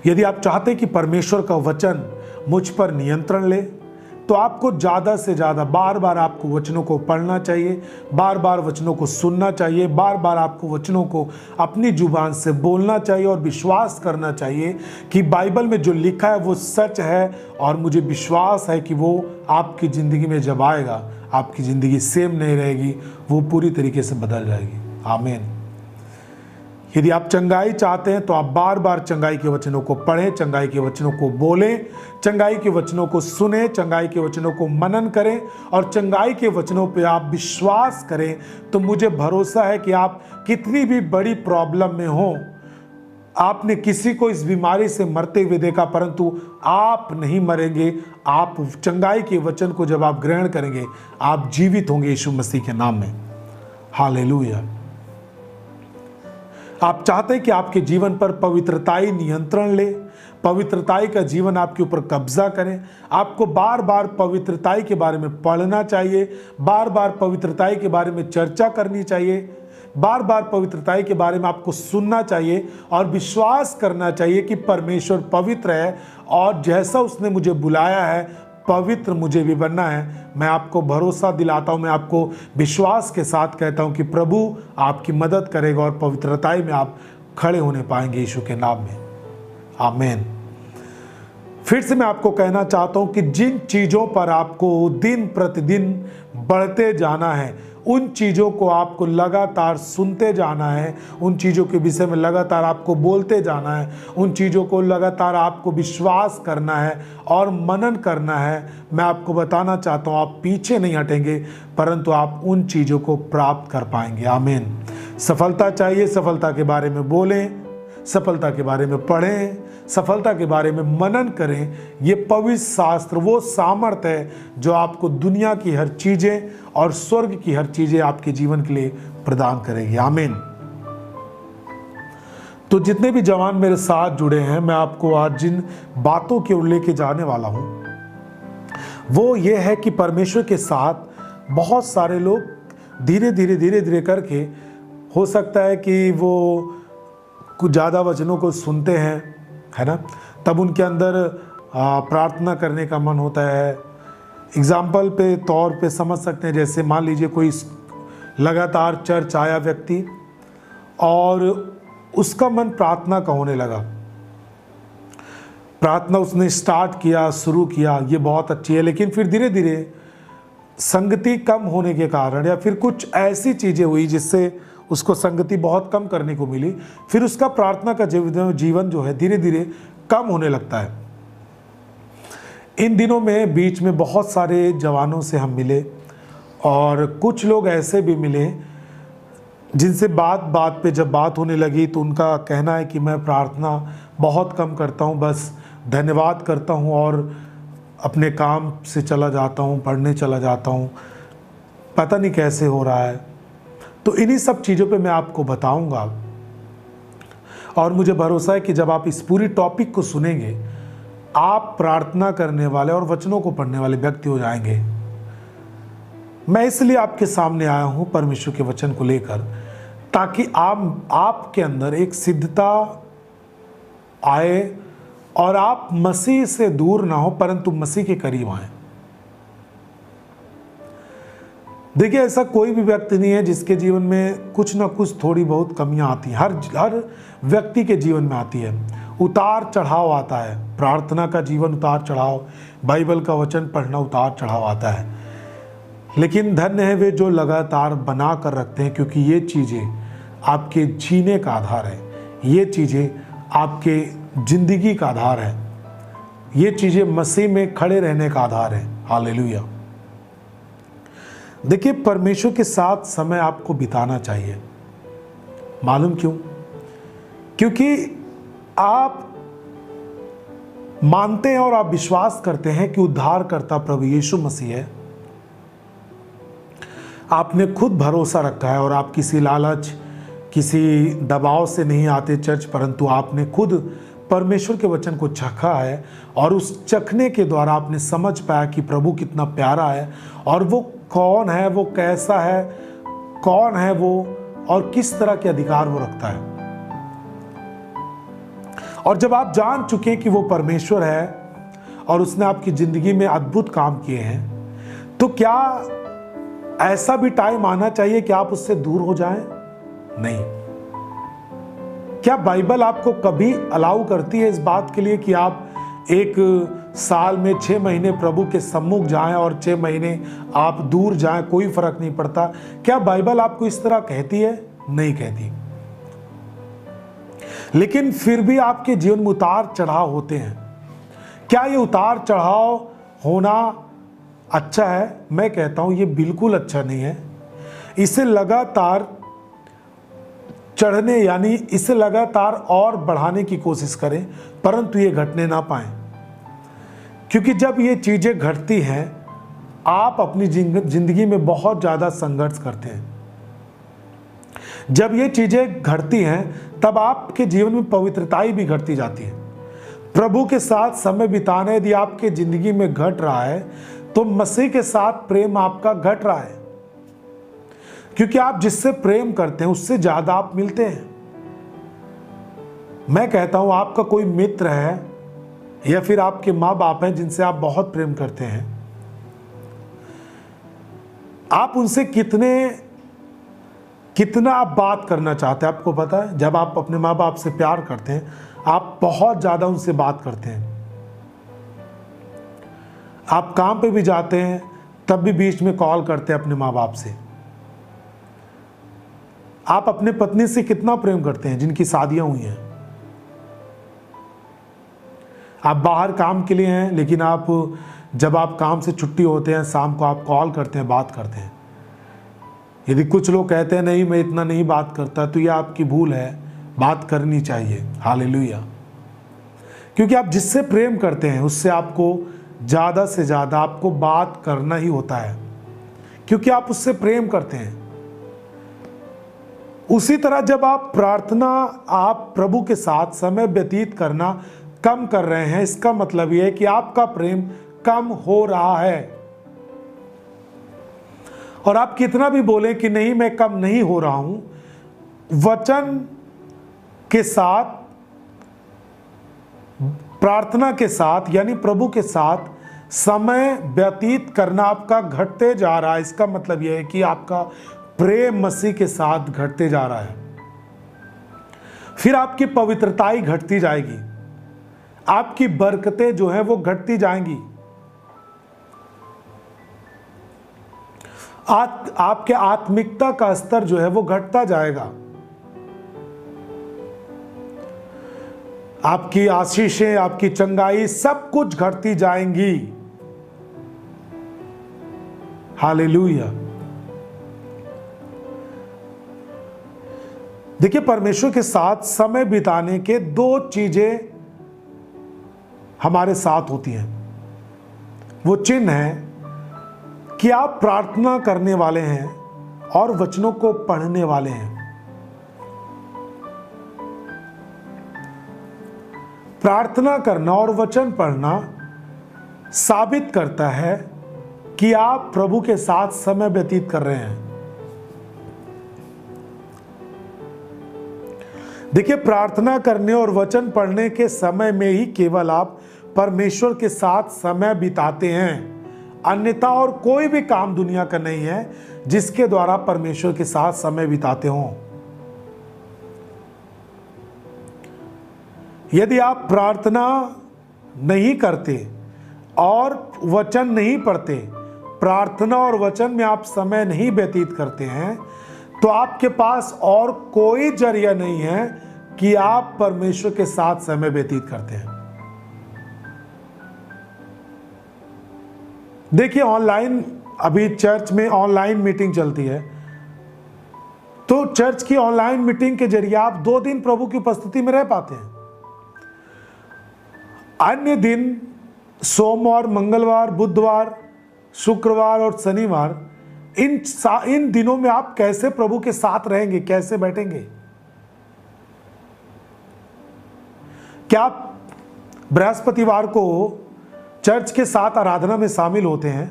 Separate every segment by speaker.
Speaker 1: यदि आप चाहते हैं कि परमेश्वर का वचन मुझ पर नियंत्रण ले, तो आपको ज़्यादा से ज़्यादा बार बार आपको वचनों को पढ़ना चाहिए, बार बार वचनों को सुनना चाहिए, बार बार आपको वचनों को अपनी जुबान से बोलना चाहिए और विश्वास करना चाहिए कि बाइबल में जो लिखा है वो सच है। और मुझे विश्वास है कि वो आपकी ज़िंदगी में जब आएगा, आपकी ज़िंदगी सेम नहीं रहेगी, वो पूरी तरीके से बदल जाएगी। आमीन। यदि आप चंगाई चाहते हैं तो आप बार बार चंगाई के वचनों को पढ़ें, चंगाई के वचनों को बोलें, चंगाई के वचनों को सुने, चंगाई के वचनों को मनन करें और चंगाई के वचनों पे आप विश्वास करें, तो मुझे भरोसा है कि आप कितनी भी बड़ी प्रॉब्लम में हो, आपने किसी को इस बीमारी से मरते हुए देखा, परंतु आप नहीं मरेंगे। आप चंगाई के वचन को जब आप ग्रहण करेंगे, आप जीवित होंगे यीशु मसीह के नाम में। हालेलुया। आप चाहते हैं कि आपके जीवन पर पवित्रताई नियंत्रण ले, पवित्रताई का जीवन आपके ऊपर कब्जा करें। आपको बार बार पवित्रताई के बारे में पढ़ना चाहिए, बार बार पवित्रताई के बारे में चर्चा करनी चाहिए, बार बार पवित्रताई के बारे में आपको सुनना चाहिए और विश्वास करना चाहिए कि परमेश्वर पवित्र है और जैसा उसने मुझे बुलाया है पवित्र मुझे भी बनना है। मैं आपको भरोसा दिलाता हूँ, मैं आपको विश्वास के साथ कहता हूँ कि प्रभु आपकी मदद करेगा और पवित्रताई में आप खड़े होने पाएंगे यीशु के नाम में। आमीन। फिर से मैं आपको कहना चाहता हूँ कि जिन चीज़ों पर आपको दिन प्रतिदिन बढ़ते जाना है, उन चीज़ों को आपको लगातार सुनते जाना है, उन चीज़ों के विषय में लगातार आपको बोलते जाना है, उन चीज़ों को लगातार आपको विश्वास करना है और मनन करना है। मैं आपको बताना चाहता हूँ, आप पीछे नहीं हटेंगे, परंतु आप उन चीज़ों को प्राप्त कर पाएंगे। आमीन। सफलता चाहिए, सफलता के बारे में बोलें, सफलता के बारे में पढ़ें, सफलता के बारे में मनन करें। ये पवित्र शास्त्र वो सामर्थ्य है जो आपको दुनिया की हर चीज़ें और स्वर्ग की हर चीज़ें आपके जीवन के लिए प्रदान करेगी। आमीन। तो जितने भी जवान मेरे साथ जुड़े हैं, मैं आपको आज जिन बातों की ओर लेके जाने वाला हूं वो ये है कि परमेश्वर के साथ बहुत सारे लोग धीरे धीरे करके, हो सकता है कि वो कुछ ज़्यादा वचनों को सुनते हैं, है ना, तब उनके अंदर प्रार्थना करने का मन होता है। एग्जाम्पल पे तौर पे समझ सकते हैं, जैसे मान लीजिए कोई लगातार चर्च आया व्यक्ति और उसका मन प्रार्थना का होने लगा, प्रार्थना उसने स्टार्ट किया, शुरू किया, ये बहुत अच्छी है, लेकिन फिर धीरे धीरे संगति कम होने के कारण या फिर कुछ ऐसी चीज़ें हुई जिससे उसको संगति बहुत कम करने को मिली, फिर उसका प्रार्थना का जीवन जो है धीरे धीरे कम होने लगता है। इन दिनों में बीच में बहुत सारे जवानों से हम मिले और कुछ लोग ऐसे भी मिले जिनसे बात पे जब बात होने लगी तो उनका कहना है कि मैं प्रार्थना बहुत कम करता हूँ, बस धन्यवाद करता हूँ और अपने काम से चला जाता हूँ, पढ़ने चला जाता हूँ, पता नहीं कैसे हो रहा है। तो इन्हीं सब चीज़ों पे मैं आपको बताऊंगा और मुझे भरोसा है कि जब आप इस पूरी टॉपिक को सुनेंगे, आप प्रार्थना करने वाले और वचनों को पढ़ने वाले व्यक्ति हो जाएंगे। मैं इसलिए आपके सामने आया हूं परमेश्वर के वचन को लेकर, ताकि आपके अंदर एक सिद्धता आए और आप मसीह से दूर ना हो परंतु मसीह के करीब आए। देखिए, ऐसा कोई भी व्यक्ति नहीं है जिसके जीवन में कुछ ना कुछ थोड़ी बहुत कमियां आती हैं। हर व्यक्ति के जीवन में आती है, उतार चढ़ाव आता है। प्रार्थना का जीवन उतार चढ़ाव, बाइबल का वचन पढ़ना उतार चढ़ाव आता है, लेकिन धन्य है वे जो लगातार बना कर रखते हैं, क्योंकि ये चीज़ें आपके जीने का आधार है, ये चीज़ें आपके जिंदगी का आधार है, ये चीज़ें मसीह में खड़े रहने का आधार है। हालेलुया। देखिए, परमेश्वर के साथ समय आपको बिताना चाहिए। मालूम क्यों? क्योंकि आप मानते हैं और आप विश्वास करते हैं कि उद्धारकर्ता प्रभु यीशु मसीह है। आपने खुद भरोसा रखा है और आप किसी लालच, किसी दबाव से नहीं आते चर्च, परंतु आपने खुद परमेश्वर के वचन को चखा है और उस चखने के द्वारा आपने समझ पाया कि प्रभु कितना प्यारा है और वो कौन है, वो कैसा है, कौन है वो और किस तरह के अधिकार वो रखता है। और जब आप जान चुके हैं कि वो परमेश्वर है और उसने आपकी जिंदगी में अद्भुत काम किए हैं, तो क्या ऐसा भी टाइम आना चाहिए कि आप उससे दूर हो जाएं? नहीं। क्या बाइबल आपको कभी अलाउ करती है इस बात के लिए कि आप एक साल में 6 महीने प्रभु के सम्मुख जाएं और 6 महीने आप दूर जाएं, कोई फर्क नहीं पड़ता? क्या बाइबल आपको इस तरह कहती है? नहीं कहती। लेकिन फिर भी आपके जीवन में उतार चढ़ाव होते हैं। क्या ये उतार चढ़ाव होना अच्छा है? मैं कहता हूं ये बिल्कुल अच्छा नहीं है। इसे लगातार चढ़ने यानी इसे लगातार और बढ़ाने की कोशिश करें, परंतु ये घटने ना पाएं। क्योंकि जब ये चीजें घटती हैं, आप अपनी जिंदगी में बहुत ज्यादा संघर्ष करते हैं। जब ये चीजें घटती हैं, तब आपके जीवन में पवित्रताई भी घटती जाती है। प्रभु के साथ समय बिताना यदि आपके जिंदगी में घट रहा है, तो मसीह के साथ प्रेम आपका घट रहा है। क्योंकि आप जिससे प्रेम करते हैं उससे ज्यादा आप मिलते हैं। मैं कहता हूं आपका कोई मित्र है या फिर आपके मां बाप हैं जिनसे आप बहुत प्रेम करते हैं, आप उनसे कितना आप बात करना चाहते हैं आपको पता है? जब आप अपने माँ बाप से प्यार करते हैं, आप बहुत ज़्यादा उनसे बात करते हैं। आप काम पे भी जाते हैं, तब भी बीच में कॉल करते हैं अपने माँ बाप से। आप अपने पत्नी से कितना प्रेम करते हैं जिनकी शादियां हुई हैं। आप बाहर काम के लिए हैं, लेकिन जब आप काम से छुट्टी होते हैं, शाम को आप कॉल करते हैं, बात करते हैं। यदि कुछ लोग कहते हैं नहीं मैं इतना नहीं बात करता, तो यह आपकी भूल है, बात करनी चाहिए। हालेलुया। क्योंकि आप जिससे प्रेम करते हैं उससे आपको ज़्यादा से ज़्यादा आपको बात करना ही होता है, क्योंकि आप उससे प्रेम करते हैं। उसी तरह जब आप प्रभु के साथ समय व्यतीत करना कम कर रहे हैं, इसका मतलब यह है कि आपका प्रेम कम हो रहा है। और आप कितना भी बोले कि नहीं मैं कम नहीं हो रहा हूं, वचन के साथ, प्रार्थना के साथ यानी प्रभु के साथ समय व्यतीत करना आपका घटते जा रहा है। इसका मतलब यह है कि आपका प्रेम मसीह के साथ घटते जा रहा है। फिर आपकी पवित्रताई घटती जाएगी, आपकी बरकतें जो है वो घटती जाएंगी, आपके आत्मिकता का स्तर जो है वो घटता जाएगा, आपकी आशीषें, आपकी चंगाई सब कुछ घटती जाएंगी। हालेलुया। देखिए, परमेश्वर के साथ समय बिताने के 2 चीजें हमारे साथ होती हैं। वो चिन्ह है कि आप प्रार्थना करने वाले हैं और वचनों को पढ़ने वाले हैं। प्रार्थना करना और वचन पढ़ना साबित करता है कि आप प्रभु के साथ समय व्यतीत कर रहे हैं। देखिए, प्रार्थना करने और वचन पढ़ने के समय में ही केवल आप परमेश्वर के साथ समय बिताते हैं। अन्यथा और कोई भी काम दुनिया का नहीं है जिसके द्वारा परमेश्वर के साथ समय बिताते हों। यदि आप प्रार्थना नहीं करते और वचन नहीं पढ़ते, प्रार्थना और वचन में आप समय नहीं व्यतीत करते हैं, तो आपके पास और कोई जरिया नहीं है कि आप परमेश्वर के साथ समय व्यतीत करते हैं। देखिए, ऑनलाइन अभी चर्च में ऑनलाइन मीटिंग चलती है, तो चर्च की ऑनलाइन मीटिंग के जरिए आप 2 दिन प्रभु की उपस्थिति में रह पाते हैं। अन्य दिन सोमवार, मंगलवार, बुधवार, शुक्रवार और शनिवार, इन दिनों में आप कैसे प्रभु के साथ रहेंगे, कैसे बैठेंगे? क्या आप बृहस्पतिवार को चर्च के साथ आराधना में शामिल होते हैं?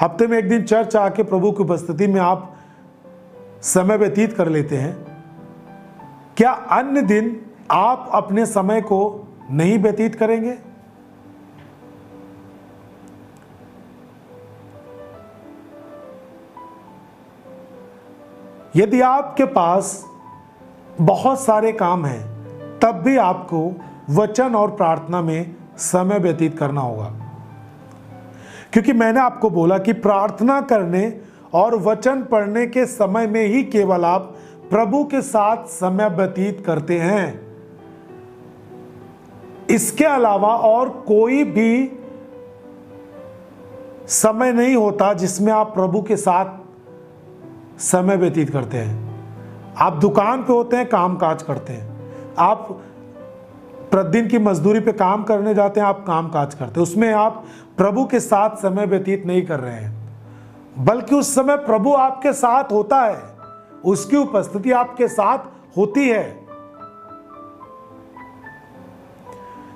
Speaker 1: हफ्ते में 1 दिन चर्च आके प्रभु की उपस्थिति में आप समय व्यतीत कर लेते हैं? क्या अन्य दिन आप अपने समय को नहीं व्यतीत करेंगे? यदि आपके पास बहुत सारे काम हैं, तब भी आपको वचन और प्रार्थना में समय व्यतीत करना होगा, क्योंकि मैंने आपको बोला कि प्रार्थना करने और वचन पढ़ने के समय में ही केवल आप प्रभु के साथ समय व्यतीत करते हैं। इसके अलावा और कोई भी समय नहीं होता जिसमें आप प्रभु के साथ समय व्यतीत करते हैं। आप दुकान पे होते हैं, काम काज करते हैं, आप प्रतिदिन की मजदूरी पे काम करने जाते हैं, आप काम काज करते हैं, उसमें आप प्रभु के साथ समय व्यतीत नहीं कर रहे हैं, बल्कि उस समय प्रभु आपके साथ होता है, उसकी उपस्थिति आपके साथ होती है,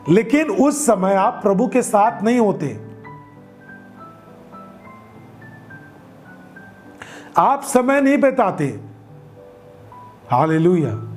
Speaker 1: लेकिन उस समय आप प्रभु के साथ नहीं होते। आप समय नहीं बिताते। हालेलुया।